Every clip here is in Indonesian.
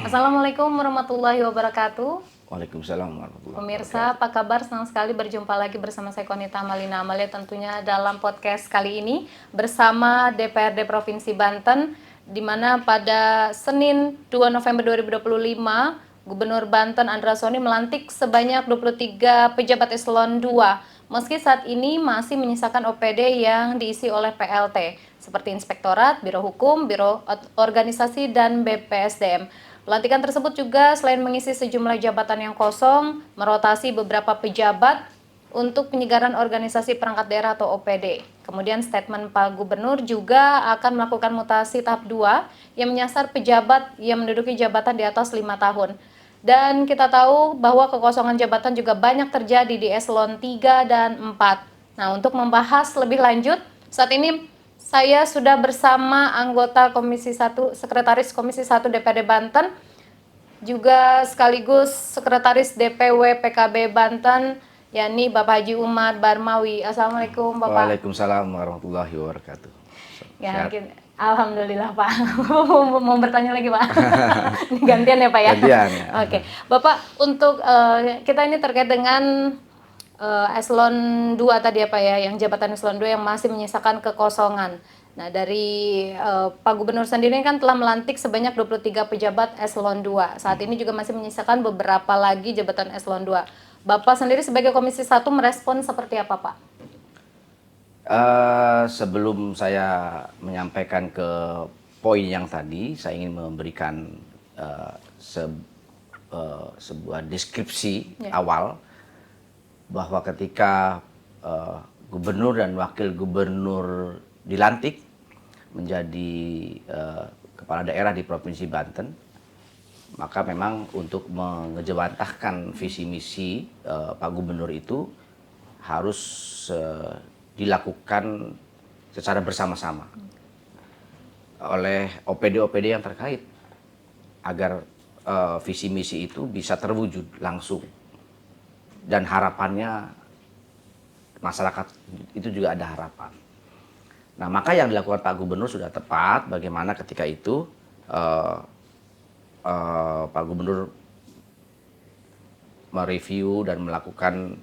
Assalamualaikum warahmatullahi wabarakatuh. Waalaikumsalam warahmatullahi Pemirsa, apa kabar? Senang sekali berjumpa lagi bersama saya Konita Malina Amalia tentunya dalam podcast kali ini bersama DPRD Provinsi Banten, di mana pada Senin 2 November 2025 Gubernur Banten Andra Soni melantik sebanyak 23 pejabat eselon 2. Meski saat ini masih menyisakan OPD yang diisi oleh PLT seperti Inspektorat, Biro Hukum, Biro Organisasi, dan BPSDM. Pelantikan tersebut juga selain mengisi sejumlah jabatan yang kosong, merotasi beberapa pejabat untuk penyegaran organisasi perangkat daerah atau OPD. Kemudian statement Pak Gubernur juga akan melakukan mutasi tahap 2 yang menyasar pejabat yang menduduki jabatan di atas 5 tahun. Dan kita tahu bahwa kekosongan jabatan juga banyak terjadi di eselon 3 dan 4. Nah, untuk membahas lebih lanjut, saat ini saya sudah bersama anggota Komisi 1, Sekretaris Komisi 1 DPRD Banten, juga sekaligus Sekretaris DPW PKB Banten, yakni Bapak Haji Umar Barmawi. Assalamualaikum Bapak. Waalaikumsalam warahmatullahi wabarakatuh. Ya, alhamdulillah Pak. Mau bertanya lagi Pak? Gantian ya Pak ya? Gantian ya. Oke. Bapak, untuk kita ini terkait dengan eselon 2 tadi ya Pak ya, yang jabatan eselon 2 yang masih menyisakan kekosongan. Nah, dari Pak Gubernur sendiri kan telah melantik sebanyak 23 pejabat eselon 2. Saat ini juga masih menyisakan beberapa lagi jabatan eselon 2. Bapak sendiri sebagai Komisi 1 merespon seperti apa Pak? Sebelum saya menyampaikan ke poin yang tadi, saya ingin memberikan sebuah deskripsi awal bahwa ketika gubernur dan wakil gubernur dilantik menjadi kepala daerah di Provinsi Banten, maka memang untuk mengejawantahkan visi misi Pak Gubernur itu harus dilakukan secara bersama-sama oleh OPD-OPD yang terkait agar visi misi itu bisa terwujud langsung. Dan harapannya masyarakat itu juga ada harapan. Nah, maka yang dilakukan Pak Gubernur sudah tepat. Bagaimana ketika itu Pak Gubernur mereview dan melakukan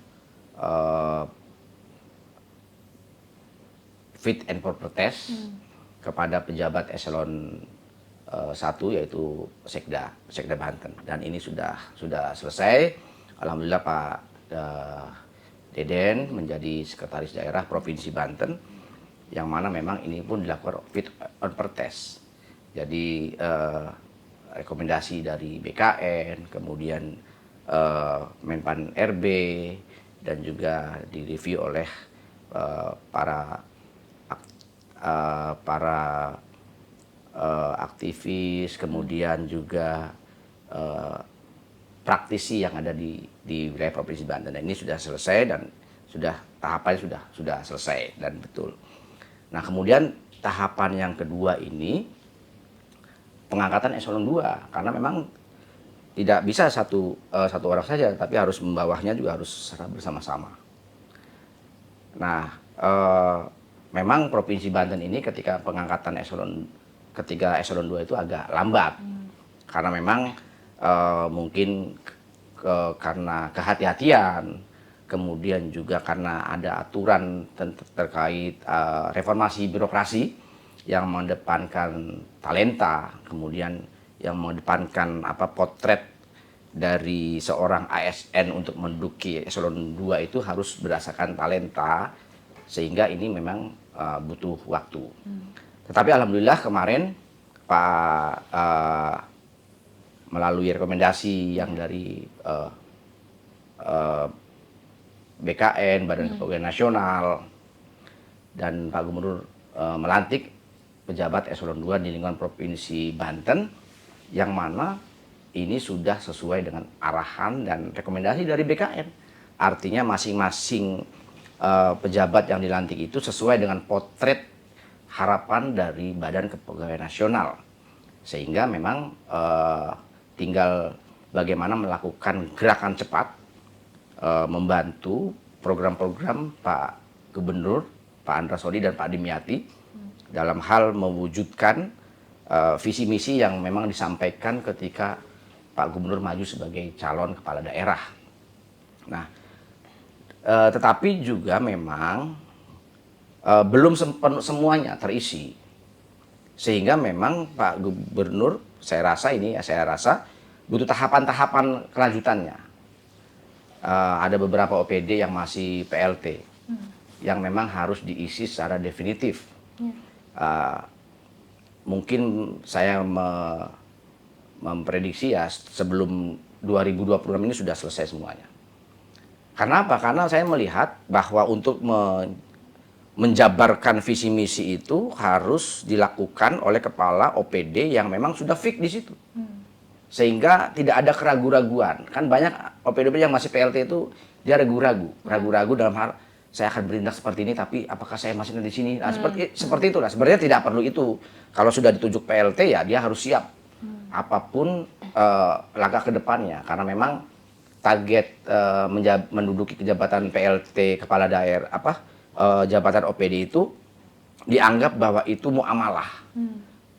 fit and proper test kepada pejabat eselon 1 yaitu Sekda Banten, dan ini sudah selesai. Alhamdulillah Pak Deden menjadi sekretaris daerah Provinsi Banten, yang mana memang ini pun dilakukan fit on per test. Jadi rekomendasi dari BKN, kemudian Menpan RB, dan juga direview oleh para aktivis, kemudian juga praktisi yang ada di wilayah Provinsi Banten. Dan ini sudah selesai dan tahapannya sudah selesai dan betul. Nah, kemudian tahapan yang kedua ini pengangkatan eselon 2, karena memang tidak bisa satu orang saja, tapi harus membawahnya juga harus secara bersama-sama. Nah, memang Provinsi Banten ini ketika pengangkatan eselon 2 itu agak lambat, karena memang mungkin karena kehati-hatian, kemudian juga karena ada aturan terkait reformasi birokrasi yang mengedepankan talenta, kemudian yang mengedepankan potret dari seorang ASN untuk menduduki eselon 2 itu harus berdasarkan talenta, sehingga ini memang butuh waktu. Tetapi alhamdulillah kemarin Pak melalui rekomendasi yang dari BKN, Badan Kepegawaian Nasional, dan Pak Gubernur melantik pejabat eselon 2 di lingkungan Provinsi Banten, yang mana ini sudah sesuai dengan arahan dan rekomendasi dari BKN. Artinya masing-masing pejabat yang dilantik itu sesuai dengan potret harapan dari Badan Kepegawaian Nasional, sehingga memang tinggal bagaimana melakukan gerakan cepat membantu program-program Pak Gubernur, Pak Andra Soni dan Pak Dimyati dalam hal mewujudkan visi misi yang memang disampaikan ketika Pak Gubernur maju sebagai calon kepala daerah. Nah, tetapi juga memang belum semuanya terisi, sehingga memang Pak Gubernur saya rasa butuh tahapan-tahapan kelanjutannya. Ada beberapa OPD yang masih PLT yang memang harus diisi secara definitif. Mungkin saya memprediksi ya sebelum 2026 ini sudah selesai semuanya. Karena apa? Karena saya melihat bahwa untuk menjabarkan visi misi itu harus dilakukan oleh kepala OPD yang memang sudah fix di situ. Sehingga tidak ada keraguan-raguan. Kan banyak OPD yang masih PLT itu dia ragu-ragu dalam hal saya akan bertindak seperti ini, tapi apakah saya masih di sini? Nah, seperti itulah. Sebenarnya tidak perlu itu. Kalau sudah ditunjuk PLT ya dia harus siap apapun langkah ke depannya. Karena memang target menduduki jabatan PLT kepala daerah jabatan OPD itu dianggap bahwa itu muamalah.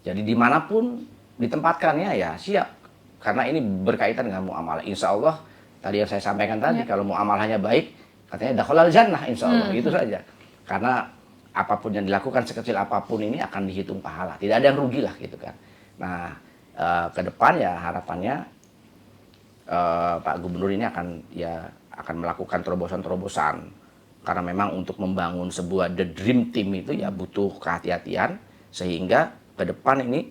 Jadi dimanapun ditempatkannya ya siap. Karena ini berkaitan dengan muamalah. Insya Allah tadi yang saya sampaikan tadi kalau muamalahnya baik, katanya dakhalal jannah insya Allah, itu saja. Karena apapun yang dilakukan sekecil apapun ini akan dihitung pahala, tidak ada yang rugi lah gitu kan. Nah ke depan ya harapannya Pak Gubernur ini akan melakukan terobosan-terobosan, karena memang untuk membangun sebuah the dream team itu ya butuh kehati-hatian, sehingga ke depan ini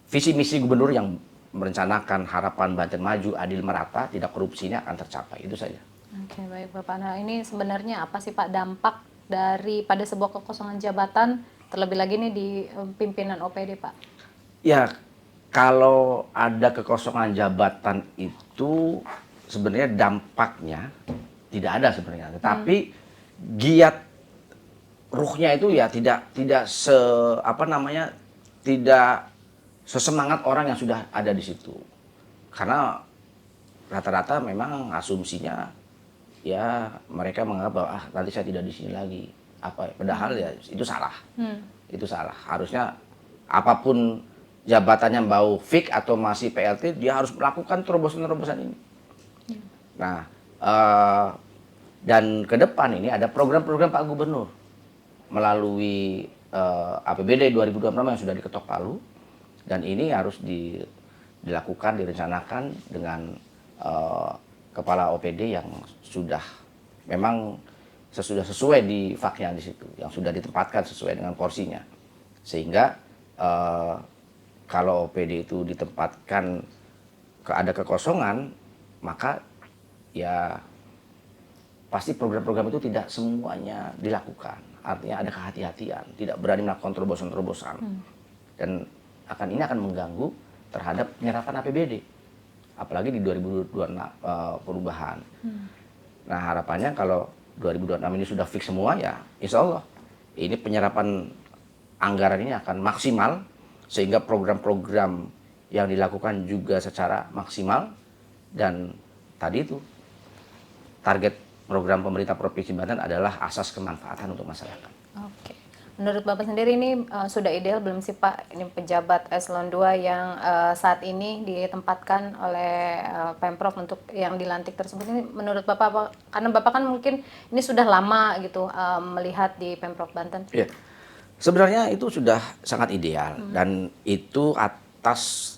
visi misi gubernur yang merencanakan harapan Banten maju, adil, merata, tidak korupsinya akan tercapai. Itu saja. Oke, baik Bapak. Nah, ini sebenarnya apa sih Pak dampak pada sebuah kekosongan jabatan, terlebih lagi nih di pimpinan OPD Pak? Ya, kalau ada kekosongan jabatan itu sebenarnya dampaknya tidak ada sebenarnya. Tetapi giat ruhnya itu ya tidak tidak sesemangat orang yang sudah ada di situ. Karena rata-rata memang asumsinya ya mereka menganggap bahwa nanti saya tidak di sini lagi. Padahal ya itu salah. Itu salah. Harusnya apapun jabatannya mau fix atau masih PLT, dia harus melakukan terobosan-terobosan ini. Nah, dan ke depan ini ada program-program Pak Gubernur melalui APBD 2026 yang sudah diketok palu. Dan ini harus dilakukan, direncanakan dengan kepala OPD yang sudah memang sesuai di faknya di situ, yang sudah ditempatkan sesuai dengan porsinya. Sehingga kalau OPD itu ditempatkan ada kekosongan, maka ya pasti program-program itu tidak semuanya dilakukan. Artinya ada kehati-hatian, tidak berani melakukan terobosan-terobosan. Dan ini akan mengganggu terhadap penyerapan APBD, apalagi di 2026 perubahan. Nah harapannya kalau 2026 ini sudah fix semua ya insya Allah ini penyerapan anggaran ini akan maksimal, sehingga program-program yang dilakukan juga secara maksimal. Dan tadi itu target program pemerintah Provinsi Banten adalah asas kemanfaatan untuk masyarakat. Oke. Menurut Bapak sendiri ini sudah ideal belum sih Pak, ini pejabat eselon 2 yang saat ini ditempatkan oleh Pemprov untuk yang dilantik tersebut, ini menurut Bapak karena Bapak kan mungkin ini sudah lama gitu melihat di Pemprov Banten. Iya. Sebenarnya itu sudah sangat ideal dan itu atas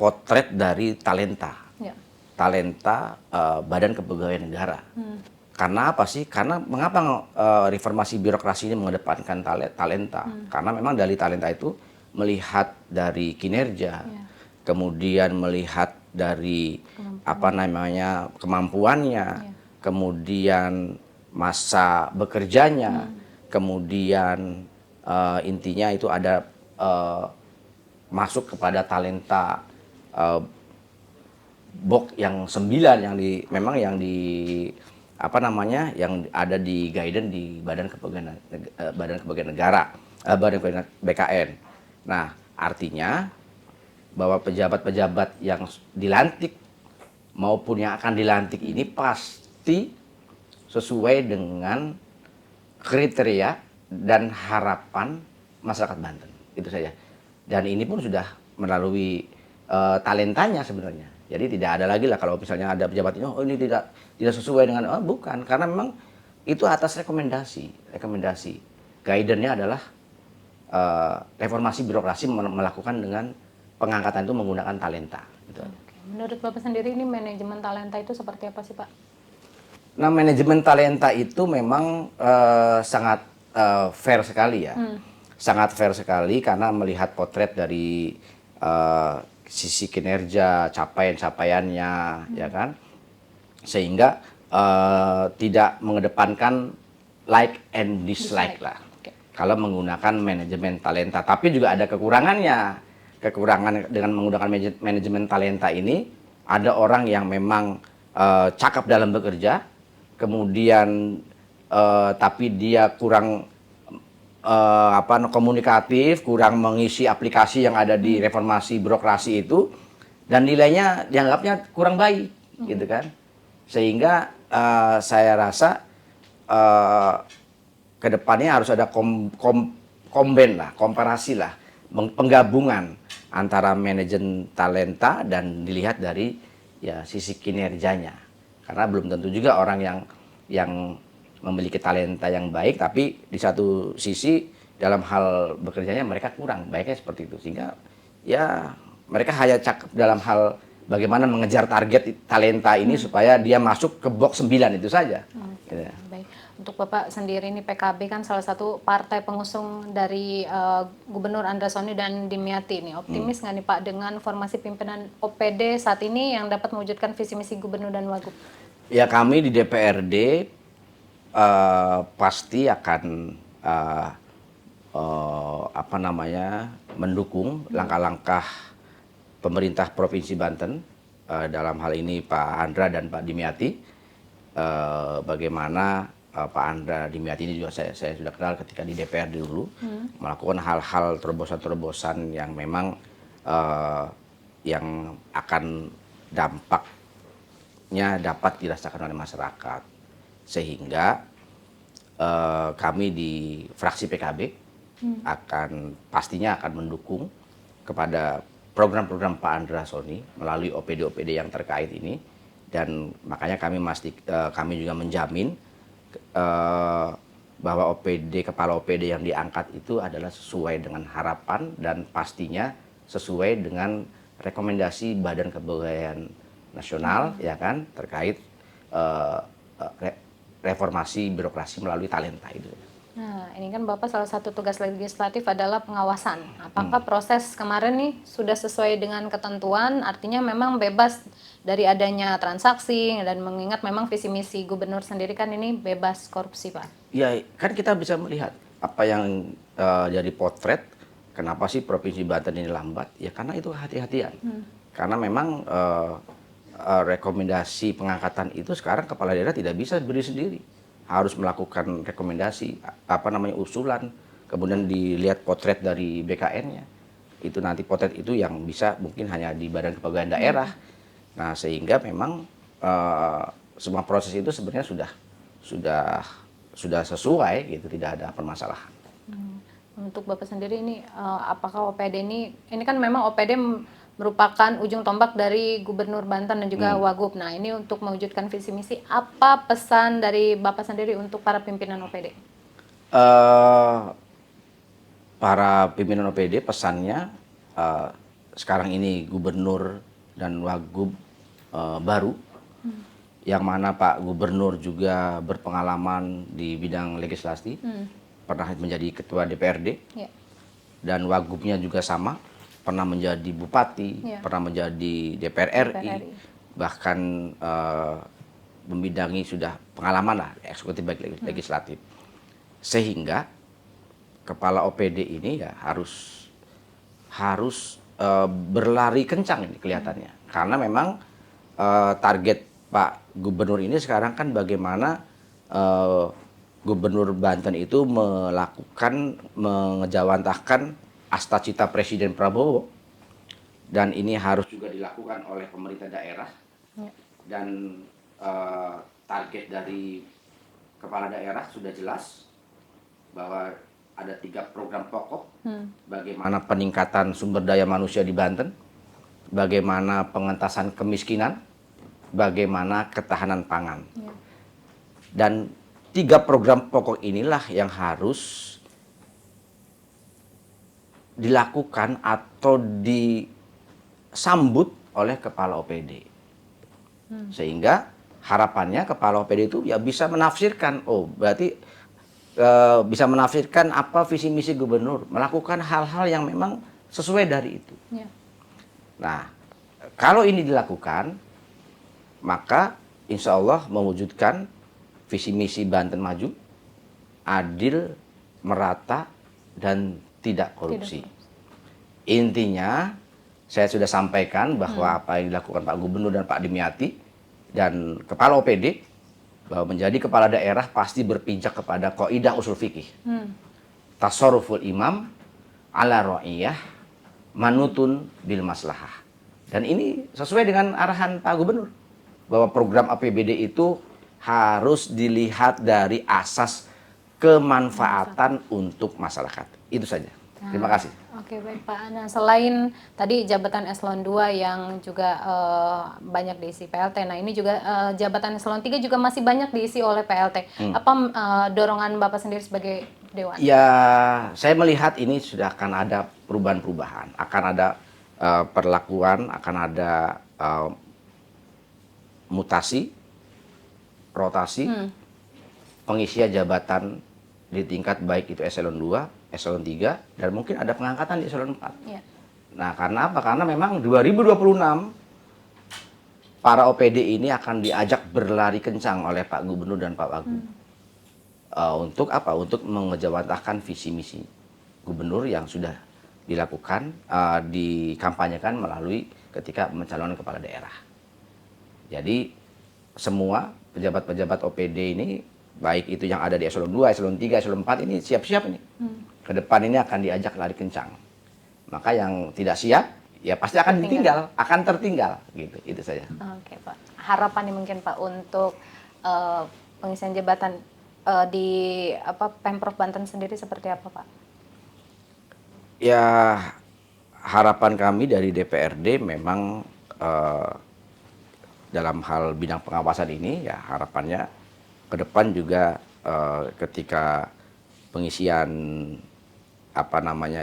potret dari talenta. Talenta Badan Kepegawaian Negara. Karena apa sih? Karena mengapa reformasi birokrasi ini mengedepankan talenta? Karena memang dari talenta itu melihat dari kinerja, kemudian melihat dari kemampuannya, kemudian masa bekerjanya, kemudian intinya itu ada masuk kepada talenta box yang 9 yang yang ada di guidance di Badan Kepegawaian Negara, Badan Kepegawaian BKN. Nah, artinya bahwa pejabat-pejabat yang dilantik maupun yang akan dilantik ini pasti sesuai dengan kriteria dan harapan masyarakat Banten. Itu saja. Dan ini pun sudah melalui talentanya sebenarnya. Jadi tidak ada lagi lah kalau misalnya ada pejabat ini, oh ini tidak sesuai dengan, oh bukan, karena memang itu atas rekomendasi. Guidance-nya adalah reformasi birokrasi melakukan dengan pengangkatan itu menggunakan talenta. Gitu. Oke. Menurut Bapak sendiri ini manajemen talenta itu seperti apa sih Pak? Nah, manajemen talenta itu memang sangat fair sekali ya. Sangat fair sekali karena melihat potret dari sisi kinerja, capaian-capaiannya, ya kan. Sehingga tidak mengedepankan like and dislike lah. Oke. Kalau menggunakan manajemen talenta, tapi juga ada kekurangannya. Kekurangan dengan menggunakan manajemen talenta ini, ada orang yang memang cakap dalam bekerja, kemudian tapi dia kurang komunikatif, kurang mengisi aplikasi yang ada di reformasi birokrasi itu, dan nilainya dianggapnya kurang baik, gitu kan. Sehingga saya rasa kedepannya harus ada komparasi lah, penggabungan antara manajemen talenta dan dilihat dari ya sisi kinerjanya. Karena belum tentu juga orang yang memiliki talenta yang baik, tapi di satu sisi dalam hal bekerjanya mereka kurang baiknya seperti itu, sehingga ya mereka hanya cakap dalam hal bagaimana mengejar target talenta ini supaya dia masuk ke box 9 itu saja. Gitu. Baik. Untuk Bapak sendiri ini PKB kan salah satu partai pengusung dari Gubernur Andra Soni dan Dimyati ini. Optimis nggak nih Pak dengan formasi pimpinan OPD saat ini yang dapat mewujudkan visi misi Gubernur dan Wagub? Ya, kami di DPRD pasti akan mendukung langkah-langkah pemerintah Provinsi Banten, dalam hal ini Pak Andra dan Pak Dimyati. Bagaimana Pak Andra Dimyati ini juga saya sudah kenal ketika di DPRD dulu, melakukan hal-hal terobosan-terobosan yang memang yang akan dampaknya dapat dirasakan oleh masyarakat. Sehingga kami di fraksi PKB pastinya akan mendukung kepada program-program Pak Andra Soni melalui OPD-OPD yang terkait ini, dan makanya kami juga menjamin bahwa kepala OPD yang diangkat itu adalah sesuai dengan harapan dan pastinya sesuai dengan rekomendasi Badan Kepegawaian Nasional, ya kan, terkait reformasi birokrasi melalui talenta itu. Nah, ini kan Bapak salah satu tugas legislatif adalah pengawasan. Apakah proses kemarin nih sudah sesuai dengan ketentuan, artinya memang bebas dari adanya transaksi, dan mengingat memang visi misi Gubernur sendiri kan ini bebas korupsi, Pak? Ya, kan kita bisa melihat apa yang jadi potret, kenapa sih Provinsi Banten ini lambat? Ya karena itu hati-hatian. Karena memang rekomendasi pengangkatan itu sekarang kepala daerah tidak bisa berdiri sendiri, harus melakukan rekomendasi usulan, kemudian dilihat potret dari BKN-nya, itu nanti potret itu yang bisa mungkin hanya di Badan Kepegawaian Daerah. Nah, sehingga memang semua proses itu sebenarnya sudah sesuai gitu, tidak ada permasalahan. Untuk Bapak sendiri ini apakah OPD ini kan memang OPD merupakan ujung tombak dari Gubernur Banten dan juga Wagub. Nah, ini untuk mewujudkan visi misi, apa pesan dari Bapak sendiri untuk para pimpinan OPD? Para pimpinan OPD pesannya, sekarang ini Gubernur dan Wagub baru, yang mana Pak Gubernur juga berpengalaman di bidang legislasi, pernah menjadi ketua DPRD, dan Wagubnya juga sama, pernah menjadi bupati, pernah menjadi DPR RI, bahkan membidangi sudah pengalaman lah eksekutif baik legislatif. Sehingga kepala OPD ini ya harus berlari kencang ini kelihatannya, karena memang target Pak Gubernur ini sekarang kan bagaimana Gubernur Banten itu mengejawantahkan Astacita Presiden Prabowo, dan ini harus juga dilakukan oleh pemerintah daerah, dan target dari kepala daerah sudah jelas bahwa ada 3 program pokok bagaimana peningkatan sumber daya manusia di Banten, bagaimana pengentasan kemiskinan, bagaimana ketahanan pangan. Ya. Dan 3 program pokok inilah yang harus dilakukan atau disambut oleh kepala OPD. Sehingga harapannya kepala OPD itu ya bisa menafsirkan, oh berarti bisa menafsirkan apa visi misi gubernur, melakukan hal-hal yang memang sesuai dari itu. Ya. Nah, kalau ini dilakukan, maka insya Allah mewujudkan visi misi Banten Maju, adil, merata, dan tidak korupsi. Intinya, saya sudah sampaikan bahwa apa yang dilakukan Pak Gubernur dan Pak Dimyati dan Kepala OPD, bahwa menjadi kepala daerah pasti berpijak kepada kaidah usul fikih. Tasarruful imam ala ra'iyah manutun bil maslahah. Dan ini sesuai dengan arahan Pak Gubernur, bahwa program APBD itu harus dilihat dari asas kemanfaatan untuk masyarakat. Itu saja. Terima kasih. Oke, baik Pak. Nah, selain tadi jabatan eselon 2 yang juga banyak diisi PLT, nah ini juga jabatan eselon 3 juga masih banyak diisi oleh PLT. Apa dorongan Bapak sendiri sebagai Dewan? Ya, saya melihat ini sudah akan ada perubahan-perubahan. Akan ada perlakuan, akan ada mutasi, rotasi, pengisian jabatan di tingkat baik itu eselon 2, eselon 3, dan mungkin ada pengangkatan di eselon 4. Ya. Nah, karena apa? Karena memang 2026 para OPD ini akan diajak berlari kencang oleh Pak Gubernur dan Pak Wagub. Untuk apa? Untuk mengejawantahkan visi misi Gubernur yang sudah dilakukan, dikampanyekan melalui ketika mencalonkan kepala daerah. Jadi semua pejabat-pejabat OPD ini, baik itu yang ada di eselon 2, eselon 3, eselon 4 ini siap-siap ini. Ke depan ini akan diajak lari kencang. Maka yang tidak siap, ya pasti akan ditinggal, akan tertinggal gitu. Itu saja. Oke, Pak. Harapannya mungkin Pak untuk pengisian jabatan di Pemprov Banten sendiri seperti apa, Pak? Ya, harapan kami dari DPRD memang dalam hal bidang pengawasan ini, ya harapannya ke depan juga ketika pengisian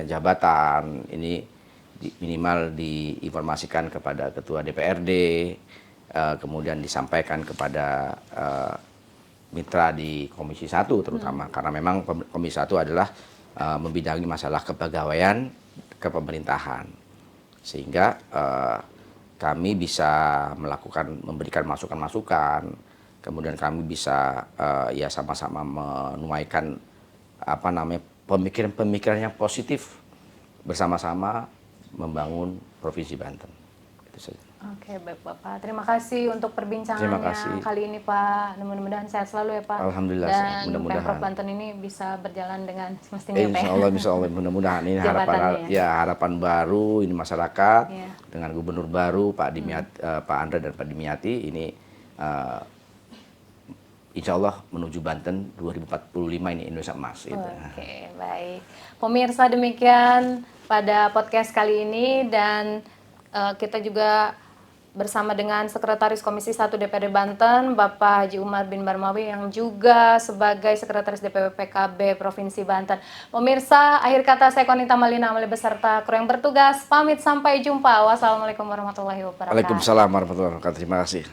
jabatan ini minimal diinformasikan kepada Ketua DPRD, kemudian disampaikan kepada mitra di Komisi 1 terutama, karena memang Komisi 1 adalah membidangi masalah kepegawaian kepemerintahan, sehingga kami bisa memberikan masukan-masukan, kemudian kami bisa ya sama-sama menunaikan pemikiran-pemikiran yang positif bersama-sama membangun Provinsi Banten. Itu saja. Oke, baik Bapak. Terima kasih untuk perbincangannya kali ini Pak. Mudah-mudahan sehat selalu ya Pak. Alhamdulillah. Dan mudah-mudahan Pemprov Banten ini bisa berjalan dengan semestinya Pak. Insya Allah mudah-mudahan ini harapan baru ini masyarakat dengan Gubernur baru Pak Dimyati, Pak Andra dan Pak Dimyati ini insya Allah menuju Banten 2045 ini Indonesia Emas. Oke, baik. Pemirsa, demikian pada podcast kali ini, dan kita juga bersama dengan Sekretaris Komisi 1 DPRD Banten, Bapak Haji Umar bin Barmawi, yang juga sebagai Sekretaris DPW PKB Provinsi Banten. Pemirsa, akhir kata saya Konita Malina Amali beserta kru yang bertugas, pamit sampai jumpa. Wassalamualaikum warahmatullahi wabarakatuh. Waalaikumsalam warahmatullahi wabarakatuh. Terima kasih.